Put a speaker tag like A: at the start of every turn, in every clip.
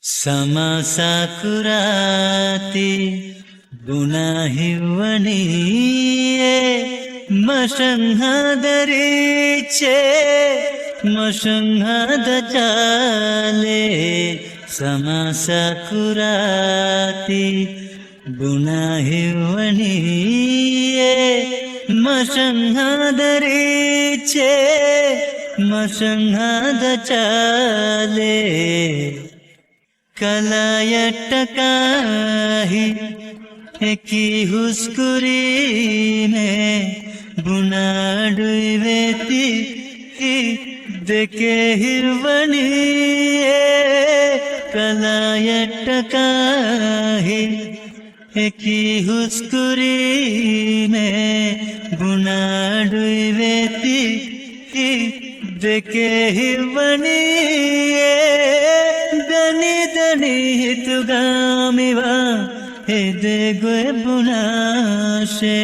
A: ಸಮಾಸಾಕುರಾತಿ ಗುಣಹಿವನಿಯೇ ಮಶಂಹದರಿಚೆ ಮಶಂಹದ ಚಾಲೆ ಸಮಾಸಾಕುರಾತಿ ಗುಣಹಿವನಿಯೇ ಮಶಂಹದರಿಚೆ ಮಶಂಹದ ಚಾಲೆ कलायटकाही की हुस्कुरी में बुनाडुई वेती देखे हिरवनी कलायटकाही की हुस्कुरी में बुनाडुई वेती देखे हिरवनी दनी दनी हितुगामिवा हेदे गोए बुनाशे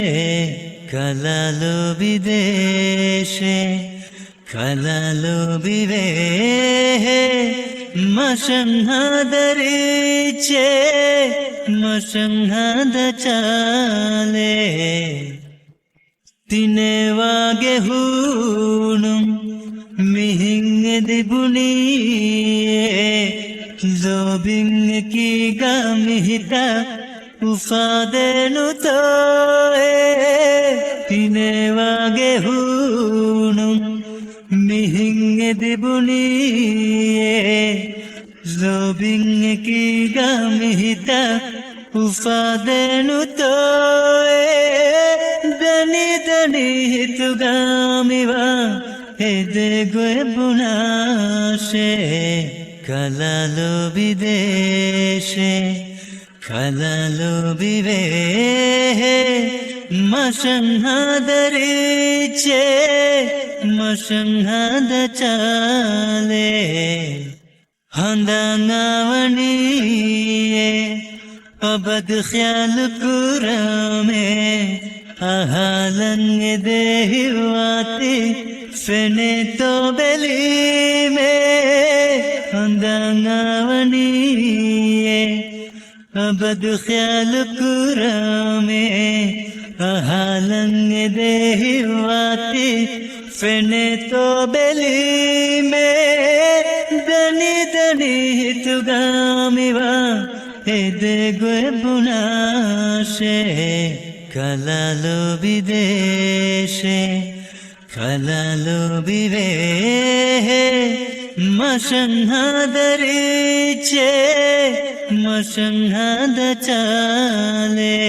A: कलालो विदेशे कलालो विवेहे मशंहदरिचे मशंहद चाले तिनेवागे हूणुम मिहिंगे दिबुनिये Zobing ki gamihita ufadenu toe tinewage hunum mihinge dibuniye Zobing ki gamihita ufadenu toe dani dani hitugamiwa hede goe bunashe कलालो विदेशे कलालो विवेहे मशंहदरिचे मशंहद चाले हंदांगावनिये अबद ख्याल कुरामे अहालंग देहिवाती फेने तो बेली में हंदांगावनिये अबद ख्याल कुरामे अहालंग देहिवाती फेने तो बेली में दनी दनी हितुगामिवा हेदे गोए बुनाशे कलालो विदेशे कलालो विवेहे मशंहदरिचे मशंहद चाले